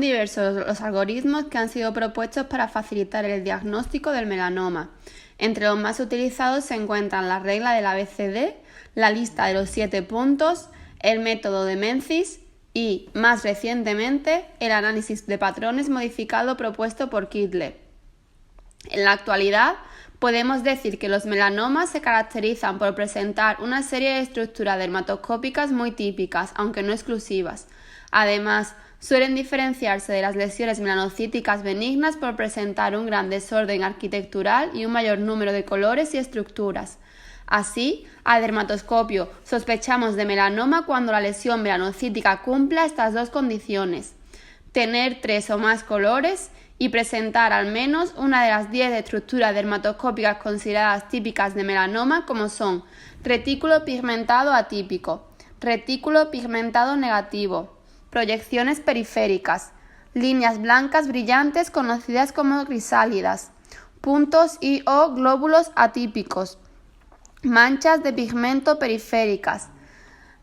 diversos los algoritmos que han sido propuestos para facilitar el diagnóstico del melanoma. Entre los más utilizados se encuentran la regla del ABCD, la lista de los 7 puntos, el método de Menzies y, más recientemente, el análisis de patrones modificado propuesto por Kittle. En la actualidad, podemos decir que los melanomas se caracterizan por presentar una serie de estructuras dermatoscópicas muy típicas, aunque no exclusivas. Además, suelen diferenciarse de las lesiones melanocíticas benignas por presentar un gran desorden arquitectural y un mayor número de colores y estructuras. Así, al dermatoscopio sospechamos de melanoma cuando la lesión melanocítica cumpla estas dos condiciones: tener 3 o más colores y presentar al menos una de las 10 estructuras dermatoscópicas consideradas típicas de melanoma, como son retículo pigmentado atípico, retículo pigmentado negativo, proyecciones periféricas, líneas blancas brillantes conocidas como crisálidas, puntos y o glóbulos atípicos, manchas de pigmento periféricas,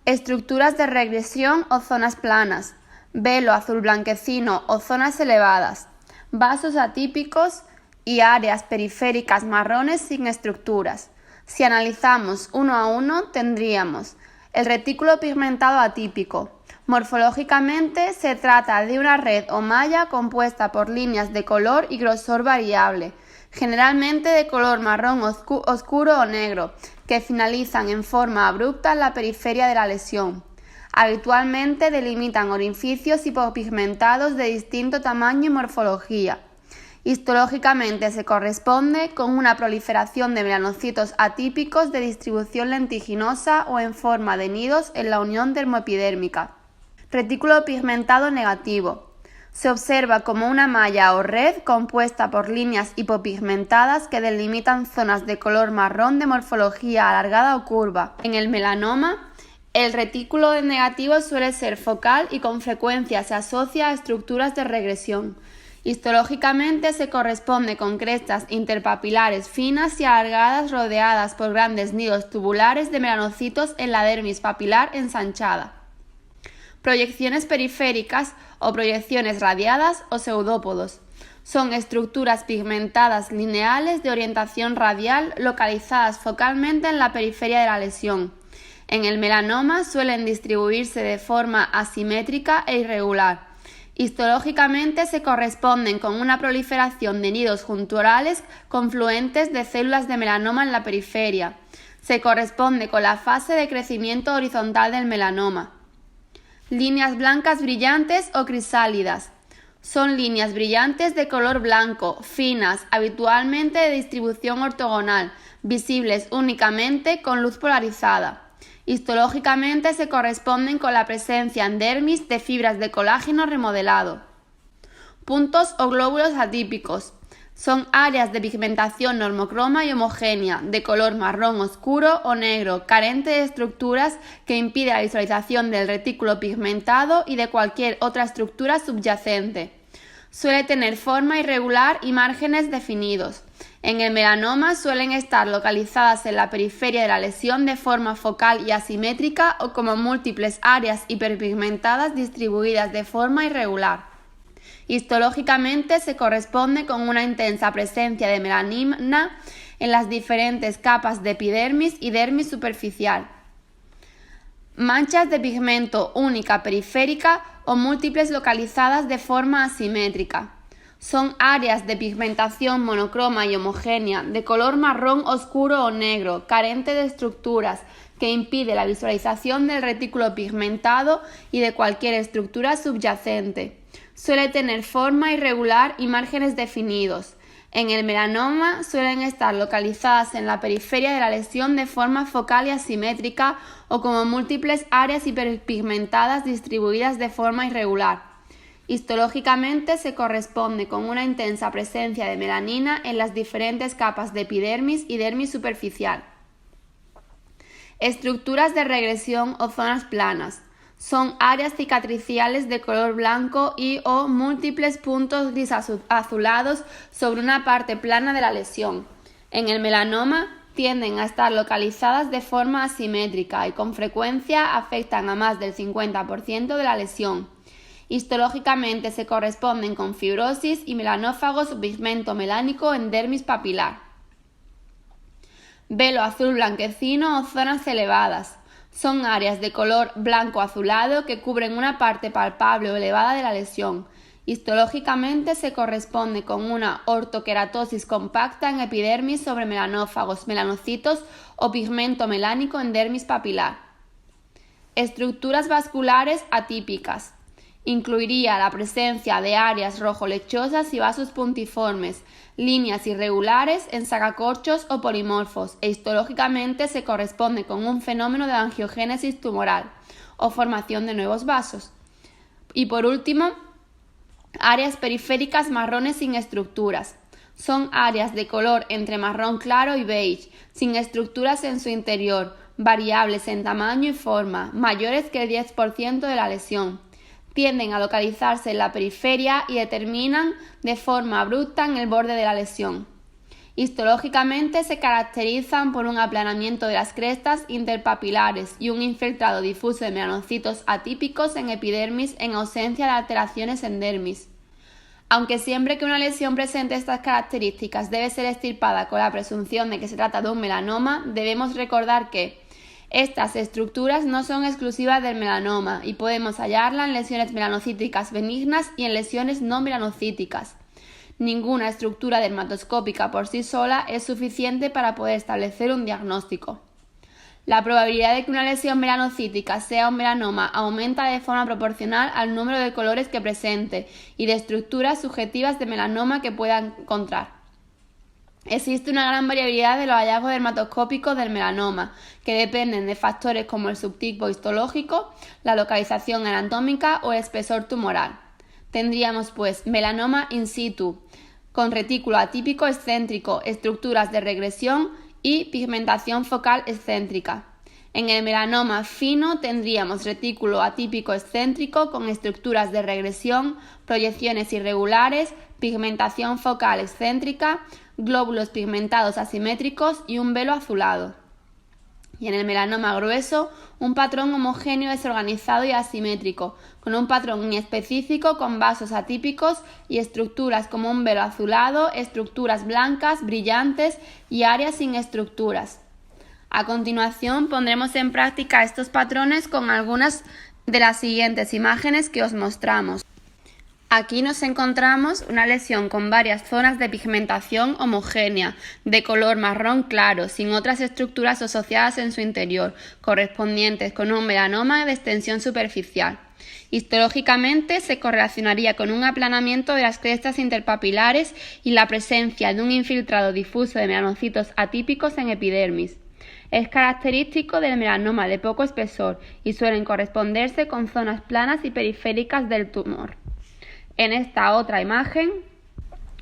estructuras de regresión o zonas planas, velo azul blanquecino o zonas elevadas, vasos atípicos y áreas periféricas marrones sin estructuras. Si analizamos uno a uno, tendríamos el retículo pigmentado atípico. Morfológicamente se trata de una red o malla compuesta por líneas de color y grosor variable, generalmente de color marrón oscuro o negro, que finalizan en forma abrupta en la periferia de la lesión. Habitualmente delimitan orificios hipopigmentados de distinto tamaño y morfología. Histológicamente se corresponde con una proliferación de melanocitos atípicos de distribución lentiginosa o en forma de nidos en la unión dermoepidérmica. Retículo pigmentado negativo. Se observa como una malla o red compuesta por líneas hipopigmentadas que delimitan zonas de color marrón de morfología alargada o curva. En el melanoma, el retículo negativo suele ser focal y con frecuencia se asocia a estructuras de regresión. Histológicamente se corresponde con crestas interpapilares finas y alargadas rodeadas por grandes nidos tubulares de melanocitos en la dermis papilar ensanchada. Proyecciones periféricas o proyecciones radiadas o pseudópodos. Son estructuras pigmentadas lineales de orientación radial localizadas focalmente en la periferia de la lesión. En el melanoma suelen distribuirse de forma asimétrica e irregular. Histológicamente se corresponden con una proliferación de nidos junturales confluentes de células de melanoma en la periferia. Se corresponde con la fase de crecimiento horizontal del melanoma. Líneas blancas brillantes o crisálidas. Son líneas brillantes de color blanco, finas, habitualmente de distribución ortogonal, visibles únicamente con luz polarizada. Histológicamente se corresponden con la presencia en dermis de fibras de colágeno remodelado. Puntos o glóbulos atípicos. Son áreas de pigmentación normocroma y homogénea, de color marrón oscuro o negro, carente de estructuras que impide la visualización del retículo pigmentado y de cualquier otra estructura subyacente. Suele tener forma irregular y márgenes definidos. En el melanoma suelen estar localizadas en la periferia de la lesión de forma focal y asimétrica o como múltiples áreas hiperpigmentadas distribuidas de forma irregular. Histológicamente se corresponde con una intensa presencia de melanina en las diferentes capas de epidermis y dermis superficial. Manchas de pigmento única periférica o múltiples localizadas de forma asimétrica. Son áreas de pigmentación monocroma y homogénea, de color marrón oscuro o negro, carente de estructuras, que impide la visualización del retículo pigmentado y de cualquier estructura subyacente. Suele tener forma irregular y márgenes definidos. En el melanoma suelen estar localizadas en la periferia de la lesión de forma focal y asimétrica o como múltiples áreas hiperpigmentadas distribuidas de forma irregular. Histológicamente se corresponde con una intensa presencia de melanina en las diferentes capas de epidermis y dermis superficial. Estructuras de regresión o zonas planas. Son áreas cicatriciales de color blanco y o múltiples puntos gris azulados sobre una parte plana de la lesión. En el melanoma tienden a estar localizadas de forma asimétrica y con frecuencia afectan a más del 50% de la lesión. Histológicamente se corresponden con fibrosis y melanófagos o pigmento melánico en dermis papilar. Velo azul blanquecino o zonas elevadas. Son áreas de color blanco azulado que cubren una parte palpable o elevada de la lesión. Histológicamente se corresponde con una ortoqueratosis compacta en epidermis sobre melanófagos, melanocitos o pigmento melánico en dermis papilar. Estructuras vasculares atípicas. Incluiría la presencia de áreas rojo-lechosas y vasos puntiformes, líneas irregulares en sacacorchos o polimorfos, e histológicamente se corresponde con un fenómeno de angiogénesis tumoral o formación de nuevos vasos. Y por último, áreas periféricas marrones sin estructuras. Son áreas de color entre marrón claro y beige, sin estructuras en su interior, variables en tamaño y forma, mayores que el 10% de la lesión. Tienden a localizarse en la periferia y determinan de forma abrupta en el borde de la lesión. Histológicamente se caracterizan por un aplanamiento de las crestas interpapilares y un infiltrado difuso de melanocitos atípicos en epidermis en ausencia de alteraciones en dermis. Aunque siempre que una lesión presente estas características debe ser extirpada con la presunción de que se trata de un melanoma, debemos recordar que estas estructuras no son exclusivas del melanoma y podemos hallarlas en lesiones melanocíticas benignas y en lesiones no melanocíticas. Ninguna estructura dermatoscópica por sí sola es suficiente para poder establecer un diagnóstico. La probabilidad de que una lesión melanocítica sea un melanoma aumenta de forma proporcional al número de colores que presente y de estructuras subjetivas de melanoma que pueda encontrar. Existe una gran variabilidad de los hallazgos dermatoscópicos del melanoma, que dependen de factores como el subtipo histológico, la localización anatómica o el espesor tumoral. Tendríamos pues melanoma in situ, con retículo atípico excéntrico, estructuras de regresión y pigmentación focal excéntrica. En el melanoma fino tendríamos retículo atípico excéntrico con estructuras de regresión, proyecciones irregulares, pigmentación focal excéntrica, glóbulos pigmentados asimétricos y un velo azulado. Y en el melanoma grueso, un patrón homogéneo desorganizado y asimétrico, con un patrón inespecífico con vasos atípicos y estructuras como un velo azulado, estructuras blancas, brillantes y áreas sin estructuras. A continuación pondremos en práctica estos patrones con algunas de las siguientes imágenes que os mostramos. Aquí nos encontramos una lesión con varias zonas de pigmentación homogénea, de color marrón claro, sin otras estructuras asociadas en su interior, correspondientes con un melanoma de extensión superficial. Histológicamente se correlacionaría con un aplanamiento de las crestas interpapilares y la presencia de un infiltrado difuso de melanocitos atípicos en epidermis. Es característico del melanoma de poco espesor y suelen corresponderse con zonas planas y periféricas del tumor. En esta otra imagen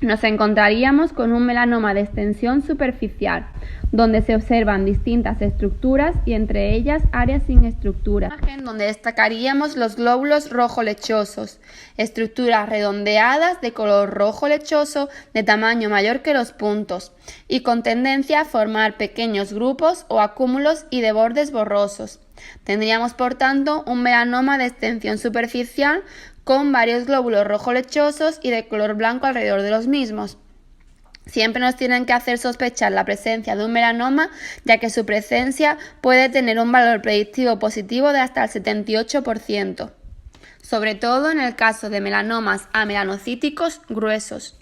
nos encontraríamos con un melanoma de extensión superficial, donde se observan distintas estructuras y entre ellas áreas sin estructura, donde destacaríamos los glóbulos rojo lechosos, estructuras redondeadas de color rojo lechoso de tamaño mayor que los puntos y con tendencia a formar pequeños grupos o acúmulos y de bordes borrosos. Tendríamos por tanto un melanoma de extensión superficial con varios glóbulos rojo lechosos y de color blanco alrededor de los mismos. Siempre nos tienen que hacer sospechar la presencia de un melanoma, ya que su presencia puede tener un valor predictivo positivo de hasta el 78%, sobre todo en el caso de melanomas amelanocíticos gruesos.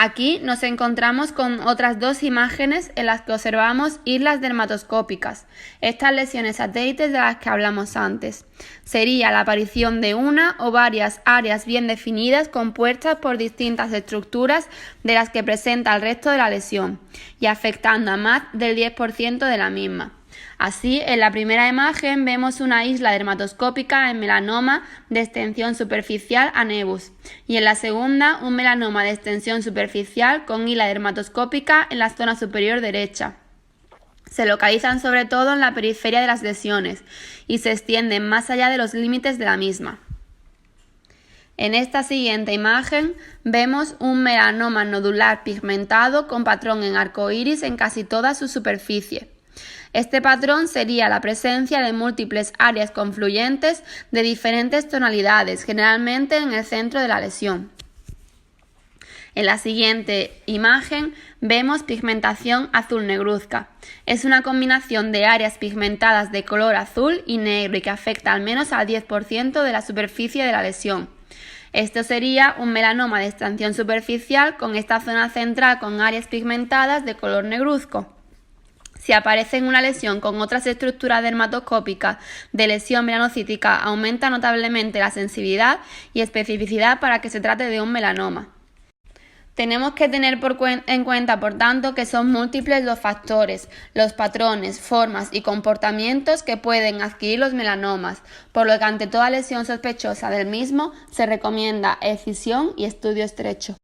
Aquí nos encontramos con otras dos imágenes en las que observamos islas dermatoscópicas, estas lesiones satélites de las que hablamos antes. Sería la aparición de una o varias áreas bien definidas compuestas por distintas estructuras de las que presenta el resto de la lesión y afectando a más del 10% de la misma. Así, en la primera imagen vemos una isla dermatoscópica en melanoma de extensión superficial a nevus y en la segunda un melanoma de extensión superficial con isla dermatoscópica en la zona superior derecha. Se localizan sobre todo en la periferia de las lesiones y se extienden más allá de los límites de la misma. En esta siguiente imagen vemos un melanoma nodular pigmentado con patrón en arco iris en casi toda su superficie. Este patrón sería la presencia de múltiples áreas confluyentes de diferentes tonalidades, generalmente en el centro de la lesión. En la siguiente imagen vemos pigmentación azul negruzca. Es una combinación de áreas pigmentadas de color azul y negro y que afecta al menos al 10% de la superficie de la lesión. Esto sería un melanoma de extracción superficial con esta zona central con áreas pigmentadas de color negruzco. Si aparece en una lesión con otras estructuras dermatoscópicas de lesión melanocítica, aumenta notablemente la sensibilidad y especificidad para que se trate de un melanoma. Tenemos que tener en cuenta, por tanto, que son múltiples los factores, los patrones, formas y comportamientos que pueden adquirir los melanomas, por lo que ante toda lesión sospechosa del mismo se recomienda excisión y estudio estrecho.